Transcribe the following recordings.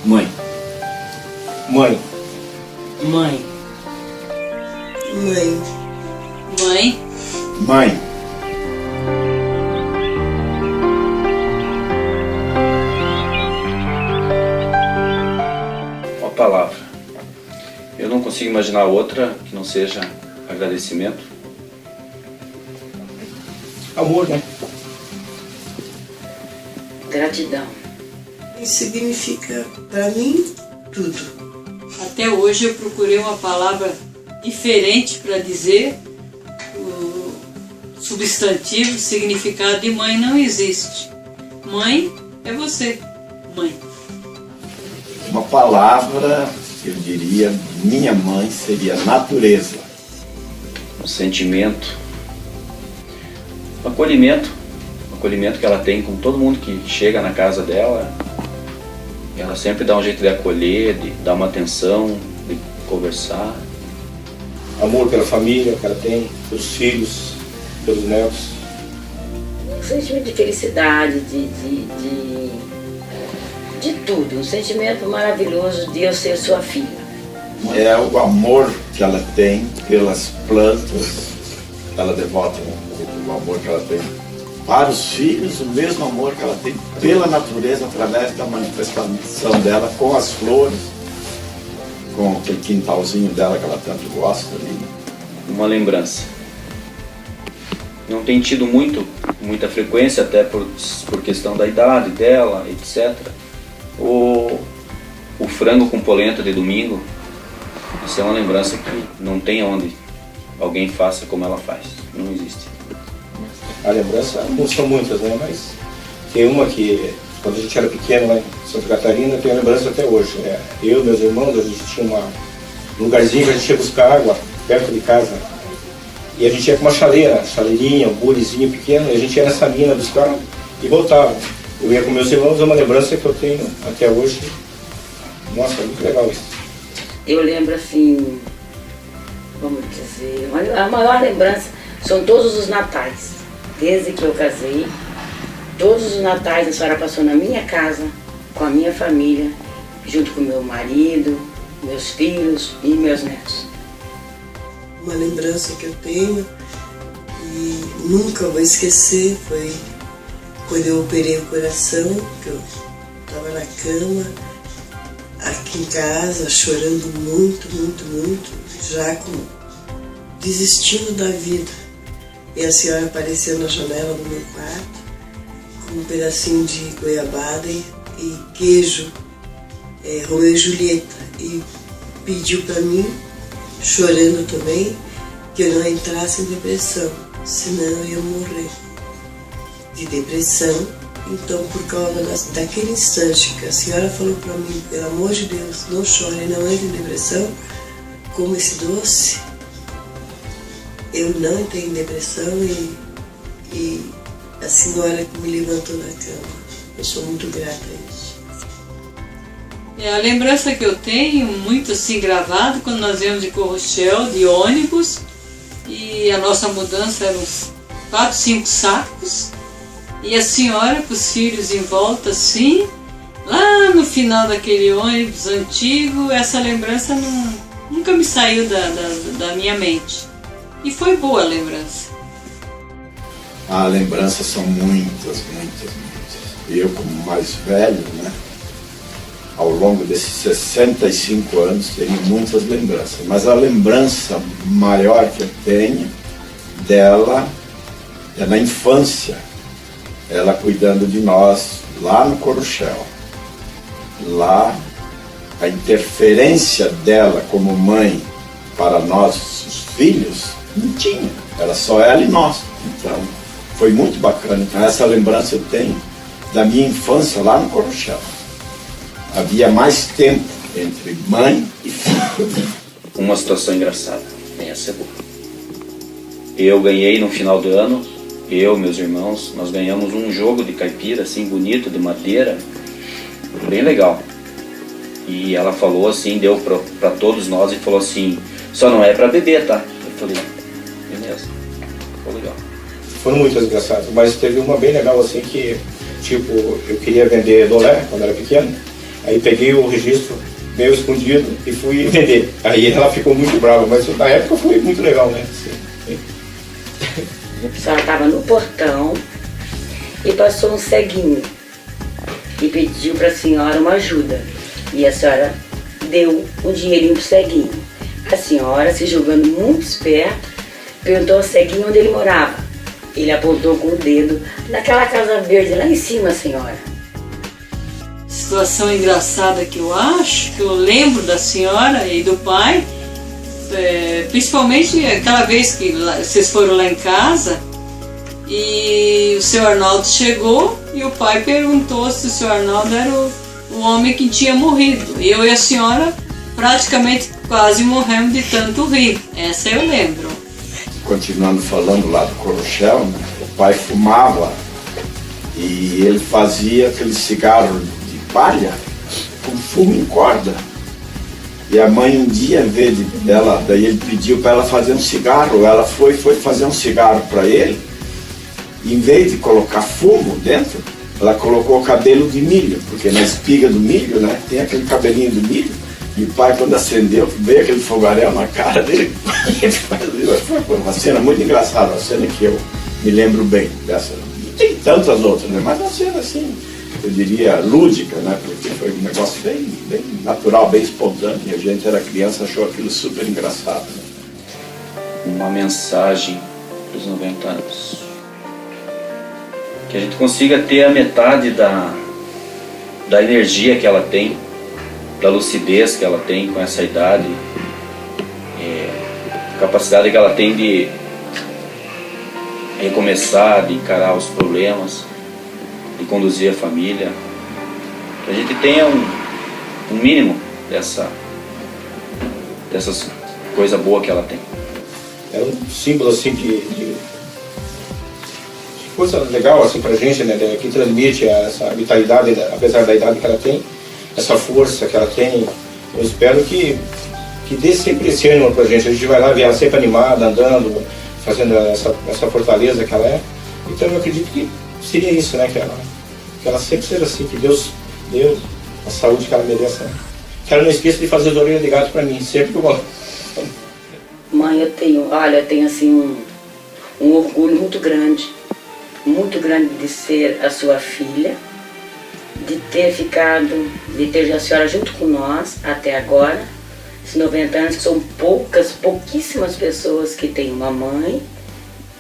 Mãe. Mãe. Mãe. Mãe. Mãe. Mãe. Uma palavra. Eu não consigo imaginar outra que não seja agradecimento. Amor, né? Gratidão. E significa para mim tudo. Até hoje eu procurei uma palavra diferente para dizer o substantivo, o significado de mãe não existe. Mãe é você, mãe. Uma palavra, eu diria, minha mãe seria natureza. Um sentimento. Um acolhimento. Um acolhimento que ela tem com todo mundo que chega na casa dela. Ela sempre dá um jeito de acolher, de dar uma atenção, de conversar. Amor pela família que ela tem, pelos filhos, pelos netos. Um sentimento de felicidade, de tudo. Um sentimento maravilhoso de eu ser sua filha. É o amor que ela tem pelas plantas. Ela devota o amor que ela tem para os filhos, o mesmo amor que ela tem pela natureza, através da manifestação dela com as flores, com aquele quintalzinho dela que ela tanto gosta ali. Uma lembrança. Não tem tido muita frequência, até por questão da idade dela, etc. O frango com polenta de domingo, isso é uma lembrança que não tem onde alguém faça como ela faz. Não existe. A lembrança não são muitas, né? Mas tem uma que, quando a gente era pequeno lá em Santa Catarina, eu tenho a lembrança até hoje. Eu e meus irmãos, a gente tinha um lugarzinho que a gente ia buscar água perto de casa. E a gente ia com uma chaleirinha, um bulizinho pequeno, e a gente ia nessa mina buscar e voltava. Eu ia com meus irmãos, é uma lembrança que eu tenho até hoje. Nossa, é muito legal isso. Eu lembro assim, vamos dizer, a maior lembrança são todos os natais. Desde que eu casei, todos os natais a senhora passou na minha casa, com a minha família, junto com meu marido, meus filhos e meus netos. Uma lembrança que eu tenho e nunca vou esquecer foi quando eu operei o coração, que eu estava na cama, aqui em casa, chorando muito, já desistindo da vida. E a senhora apareceu na janela do meu quarto com um pedacinho de goiabada e queijo, Romeu e Julieta, e pediu para mim, chorando também, que eu não entrasse em depressão, senão eu ia morrer de depressão. Então, por causa daquele instante que a senhora falou para mim, pelo amor de Deus, não chore, não entre em depressão, como esse doce, eu não entrei em depressão e a senhora que me levantou da cama. Eu sou muito grata a isso. A lembrança que eu tenho, muito assim gravado, quando nós viemos de Corrochel, de ônibus, e a nossa mudança eram uns 4, 5 sacos, e a senhora com os filhos em volta assim, lá no final daquele ônibus antigo, essa lembrança nunca me saiu da minha mente. E foi boa a lembrança. Ah, lembranças são muitas. Eu, como mais velho, né, ao longo desses 65 anos, tenho muitas lembranças. Mas a lembrança maior que eu tenho dela é na infância. Ela cuidando de nós lá no Corrochel. Lá, a interferência dela como mãe para nós, os filhos, não tinha. Era só ela e nós. Então, foi muito bacana. Então, essa lembrança eu tenho da minha infância lá no Corrochel. Havia mais tempo entre mãe e filho. Uma situação engraçada. Essa é boa. Eu ganhei no final do ano, meus irmãos, nós ganhamos um jogo de caipira, assim, bonito, de madeira, bem legal. E ela falou assim, deu pra todos nós e falou assim, só não é pra beber, tá? Eu falei, beleza, ficou legal. Foram muitas engraçadas, mas teve uma bem legal assim que, tipo, eu queria vender dolé quando era pequeno, Aí peguei o registro meio escondido e fui vender. Aí ela ficou muito brava, mas na época foi muito legal, né? A senhora estava no portão e passou um ceguinho e pediu para a senhora uma ajuda. E a senhora deu um dinheirinho pro ceguinho. A senhora, se julgando muito esperta, perguntou ao ceguinho onde ele morava. Ele apontou com o dedo naquela casa verde lá em cima, senhora. Situação engraçada que eu acho, que eu lembro da senhora e do pai, principalmente aquela vez que vocês foram lá em casa e o seu Arnaldo chegou e o pai perguntou se o seu Arnaldo era o homem que tinha morrido. Eu e a senhora praticamente quase morremos de tanto rir. Essa eu lembro. Continuando falando lá do Corochel, né? O pai fumava e ele fazia aquele cigarro de palha com fumo em corda. E a mãe um dia, em vez dela, daí ele pediu para ela fazer um cigarro. Ela foi fazer um cigarro para ele. E em vez de colocar fumo dentro, ela colocou cabelo de milho, porque na espiga do milho, né, tem aquele cabelinho do milho. E o pai, quando acendeu, veio aquele fogaréu na cara dele. Foi uma cena muito engraçada, uma cena que eu me lembro bem dessa. E tem tantas outras, né? Mas uma cena assim, eu diria lúdica, né? Porque foi um negócio bem natural, bem espontâneo. E a gente era criança, achou aquilo super engraçado. Né? Uma mensagem para os 90 anos. Que a gente consiga ter a metade da energia que ela tem, da lucidez que ela tem com essa idade, a capacidade que ela tem de recomeçar, de encarar os problemas, de conduzir a família. Que a gente tenha um mínimo dessas coisas boas que ela tem. É um símbolo assim de coisa legal assim pra gente, né? Que transmite essa vitalidade, apesar da idade que ela tem, essa força que ela tem. Eu espero que dê sempre esse ânimo pra gente. A gente vai lá ver ela sempre animada, andando, fazendo essa fortaleza que ela é. Então eu acredito que seria isso, né? Que ela sempre seja assim, que Deus deu a saúde que ela merece. Né? Que ela não esqueça de fazer as orelhas de gato pra mim, sempre que eu vou. Mãe, eu tenho assim um orgulho muito grande de ser a sua filha, de ter a senhora junto com nós até agora, esses 90 anos, que são pouquíssimas pessoas que têm uma mãe,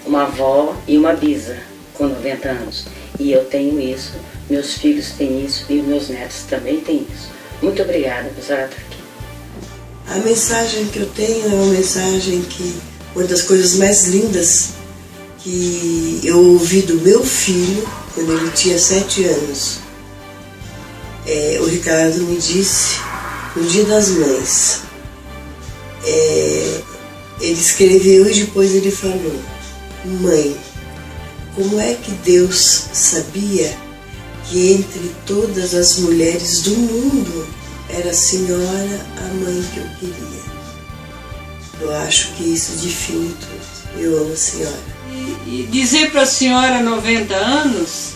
uma avó e uma bisa com 90 anos. E eu tenho isso, meus filhos têm isso e meus netos também têm isso. Muito obrigada por a senhora estar aqui. A mensagem que eu tenho é uma mensagem que, uma das coisas mais lindas que eu ouvi do meu filho quando ele tinha 7 anos. O Ricardo me disse, no Dia das Mães, ele escreveu e depois ele falou: mãe, como é que Deus sabia que entre todas as mulheres do mundo era a senhora a mãe que eu queria? Eu acho que isso define tudo. Eu amo a senhora. E dizer para a senhora 90 anos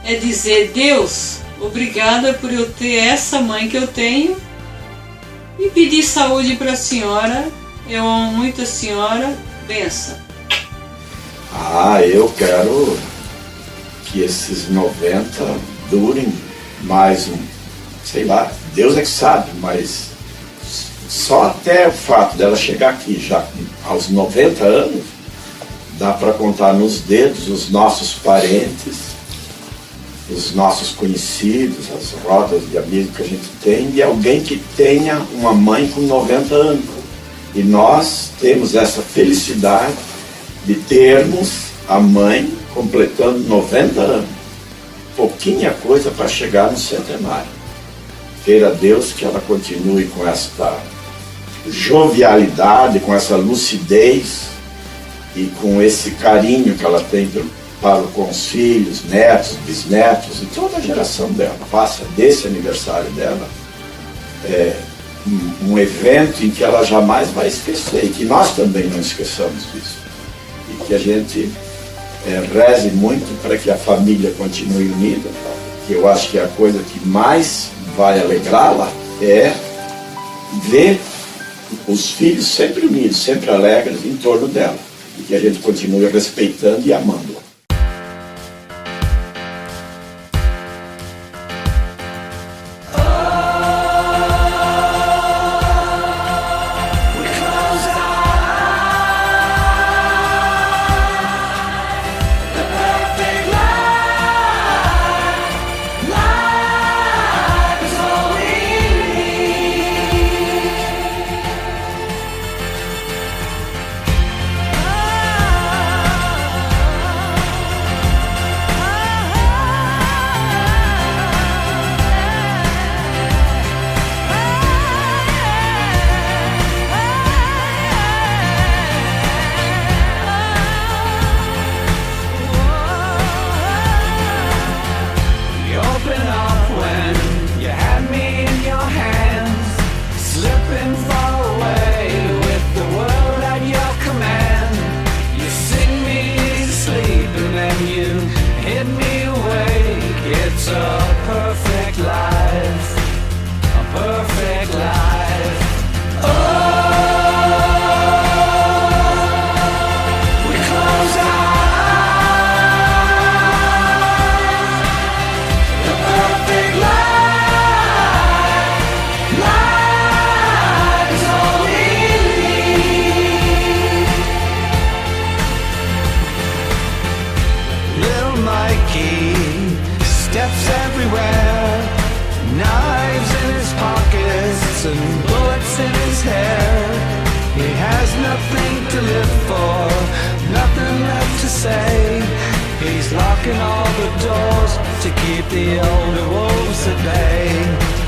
é dizer: Deus, obrigada por eu ter essa mãe que eu tenho, e pedir saúde para a senhora. Eu amo muito a senhora. Benção. Eu quero que esses 90 durem mais sei lá, Deus é que sabe, mas só até o fato dela chegar aqui já aos 90 anos, dá para contar nos dedos os nossos parentes, os nossos conhecidos, as rodas de amigos que a gente tem, e alguém que tenha uma mãe com 90 anos. E nós temos essa felicidade de termos a mãe completando 90 anos. Pouquinha coisa para chegar no centenário. Queira Deus que ela continue com esta jovialidade, com essa lucidez e com esse carinho que ela tem com os filhos, netos, bisnetos e toda a geração dela. Faça desse aniversário dela um evento em que ela jamais vai esquecer, e que nós também não esqueçamos disso. E que a gente reze muito para que a família continue unida, que eu acho que é a coisa que mais vai alegrá-la é ver os filhos sempre unidos, sempre alegres em torno dela. E que a gente continue respeitando e amando-a. Steps everywhere, knives in his pockets and bullets in his hair. He has nothing to live for, nothing left to say. He's locking all the doors to keep the older wolves at bay.